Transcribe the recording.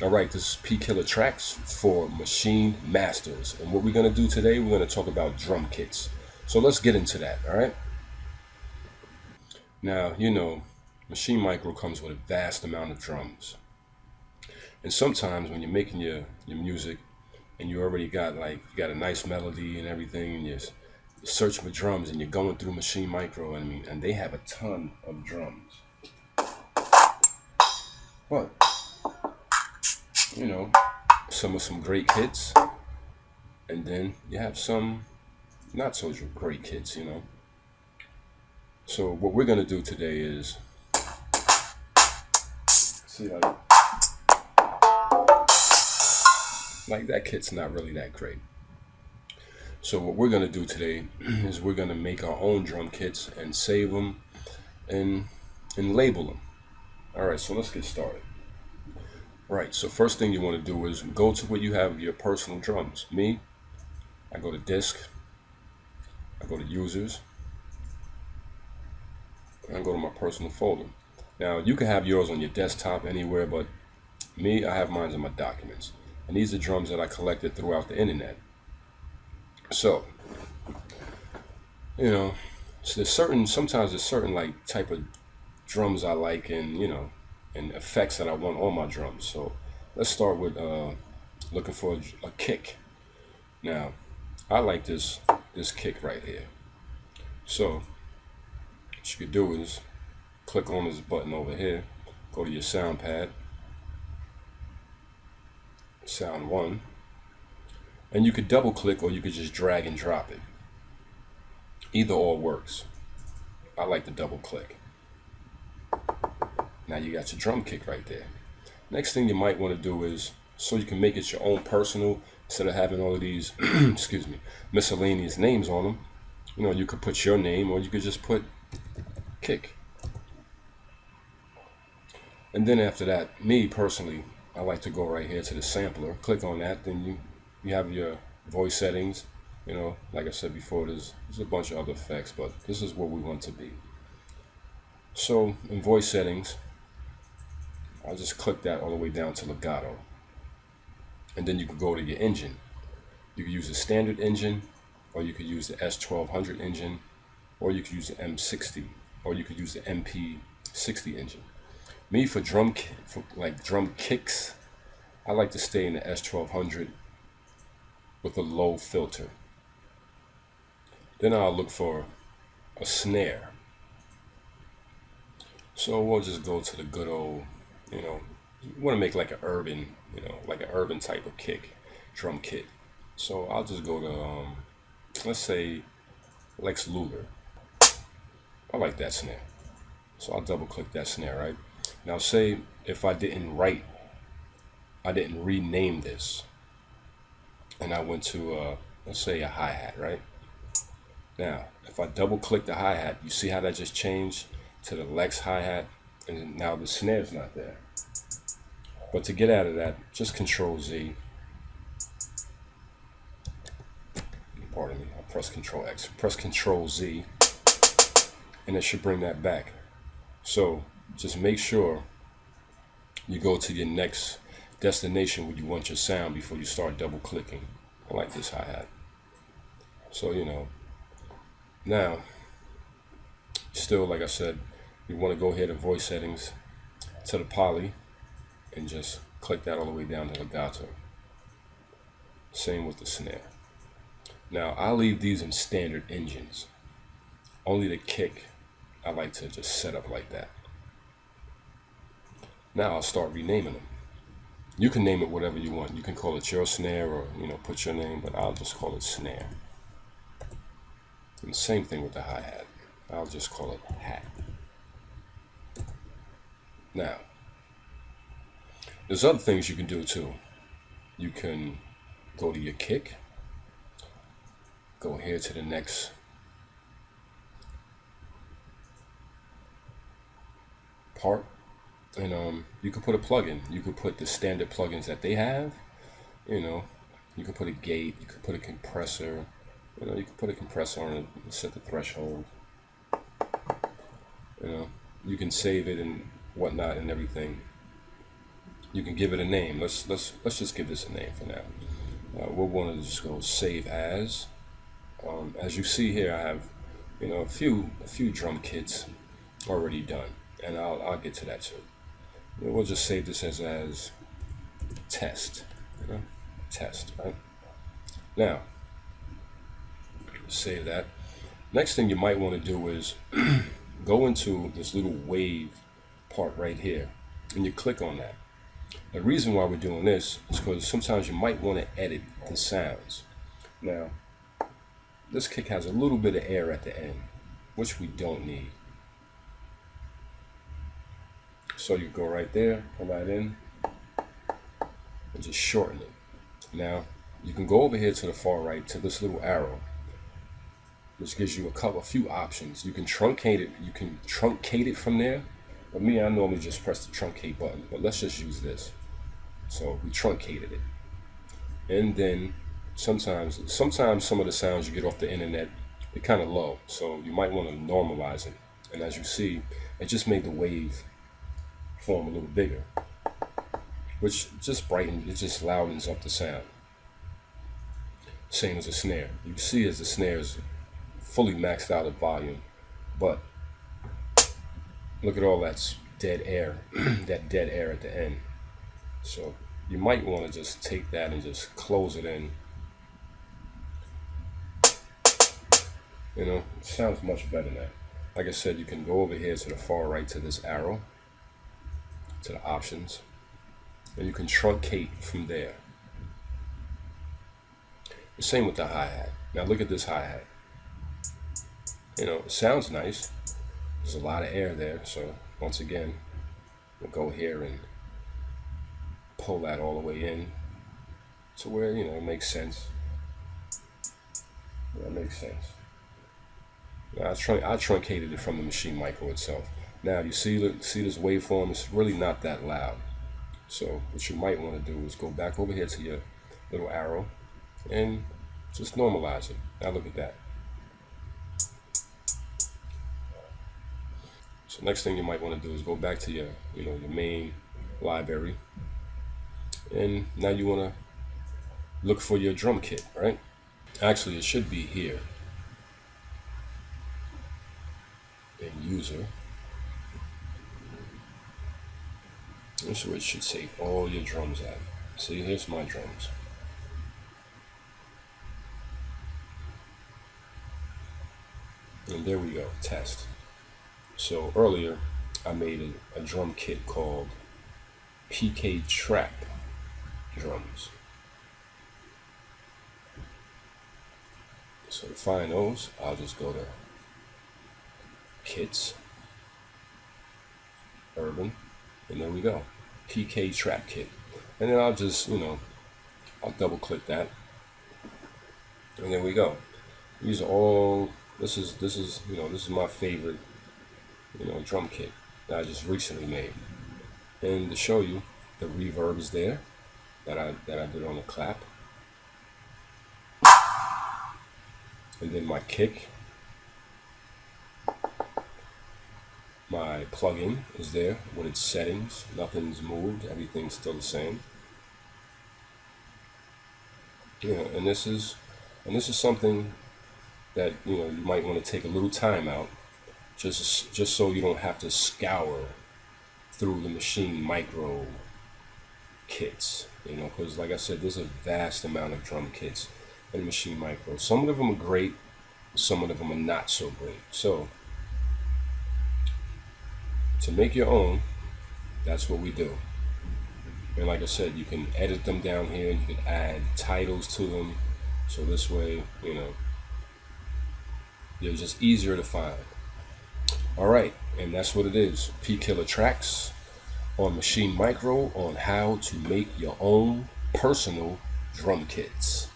All right, this is P Killer Tracks for Machine Masters. And what we're going to do today, we're going to talk about drum kits. So let's get into that, all right? Now, Machine Micro comes with a vast amount of drums. And sometimes when you're making your music and you already got you got a nice melody and everything, and you're searching for drums and you're going through Machine Micro, and they have a ton of drums. But, you know, some great kits, and then you have some not so great kits. So what we're gonna do today is see like that kit's not really that great. So what we're gonna do today is we're gonna make our own drum kits and save them and label them. All right, so let's get started. Right. So first thing you want to do is go to where you have your personal drums. Me, I go to disk, I go to users, and I go to my personal folder. Now you can have yours on your desktop anywhere, but me, I have mine in my documents. And these are drums that I collected throughout the internet. So, sometimes there's certain like type of drums I like, and effects that I want on my drums. So let's start with looking for a kick. Now, I like this kick right here. So what you could do is click on this button over here, go to your sound pad, sound one, and you could double click or you could just drag and drop it. Either or works. I like the double click. Now you got your drum kick right there. Next thing you might want to do is, so you can make it your own personal, instead of having all of these excuse me, miscellaneous names on them, you could put your name or you could just put kick. And then after that, me personally, I like to go right here to the sampler, click on that, then you have your voice settings. Like I said before, there's a bunch of other effects, but this is what we want to be. So in voice settings, I'll just click that all the way down to legato. And then you can go to your engine. You can use a standard engine, or you could use the S1200 engine, or you could use the M60, or you could use the MP60 engine. Me, for drum kicks, I like to stay in the S1200 with a low filter. Then I'll look for a snare. So we'll just go to the good old, you want to make like an urban, like an urban type of kick, drum kit. So I'll just go to, let's say, Lex Luger. I like that snare. So I'll double click that snare, right? Now say if I didn't rename this, and I went to, let's say, a hi-hat, right? Now, if I double click the hi-hat, you see how that just changed to the Lex hi-hat, and now the snare's not there. But to get out of that, just Control Z. Pardon me, I press Control X. Press Control Z, and it should bring that back. So just make sure you go to your next destination where you want your sound before you start double clicking. I like this hi-hat. So, now, still, like I said, you want to go ahead and voice settings to the poly and just click that all the way down to legato. Same with the snare. Now, I'll leave these in standard engines. Only the kick, I like to just set up like that. Now I'll start renaming them. You can name it whatever you want. You can call it your snare or, put your name, but I'll just call it snare. And same thing with the hi-hat. I'll just call it hat. Now, there's other things you can do too. You can go to your kick, go here to the next part, and you can put a plugin. You could put the standard plugins that they have. You could put a gate, you could put a compressor. You can put a compressor on it and set the threshold. You can save it and whatnot and everything. You can give it a name. Let's just give this a name for now. We'll want to just go save as. As you see here, I have, a few drum kits already done, and I'll get to that too. We'll just save this as test. Test, right? Now, save that. Next thing you might want to do is go into this little wave part right here, and you click on that. The reason why we're doing this is because sometimes you might want to edit the sounds. Now, this kick has a little bit of air at the end, which we don't need. So you go right there, come right in, and just shorten it. Now, you can go over here to the far right to this little arrow, which gives you a few options. You can truncate it. You can truncate it from there. But me, I normally just press the truncate button. But let's just use this. So we truncated it, and then sometimes some of the sounds you get off the internet, they're kind of low. So you might want to normalize it. And as you see, it just made the wave form a little bigger, which just brightens. It just loudens up the sound. Same as a snare. You can see as the snare is fully maxed out at volume, but look at all that dead air, that dead air at the end. So you might want to just take that and just close it in. It sounds much better now. Like I said, you can go over here to the far right to this arrow, to the options, and you can truncate from there. The same with the hi-hat. Now look at this hi-hat. It sounds nice. There's a lot of air there, so once again, we'll go here and pull that all the way in to where, it makes sense. That makes sense. Now, I truncated it from the Maschine Mikro itself. Now, you see this waveform, it's really not that loud. So what you might want to do is go back over here to your little arrow and just normalize it. Now look at that. So next thing you might want to do is go back to your main library, and now you want to look for your drum kit, right? Actually, it should be here in user. This is where it should save all your drums at. See, here's my drums. And there we go, test. So earlier, I made a drum kit called PK Trap drums. So to find those, I'll just go to Kits, Urban, and there we go, PK Trap Kit. And then I'll just, I'll double click that, and there we go. These are all. This is my favorite, drum kit that I just recently made. And to show you, the reverb is there that I did on the clap. And then my kick, my plugin is there with its settings. Nothing's moved, everything's still the same. And this is something that you might want to take a little time out, just so you don't have to scour through the Maschine Mikro kits, because like I said, there's a vast amount of drum kits in Maschine Mikro. Some of them are great, some of them are not so great. So to make your own, that's what we do. And like I said, you can edit them down here, you can add titles to them, so this way, they're just easier to find. Alright, and that's what it is. P Killer Tracks on Maschine Mikro on how to make your own personal drum kits.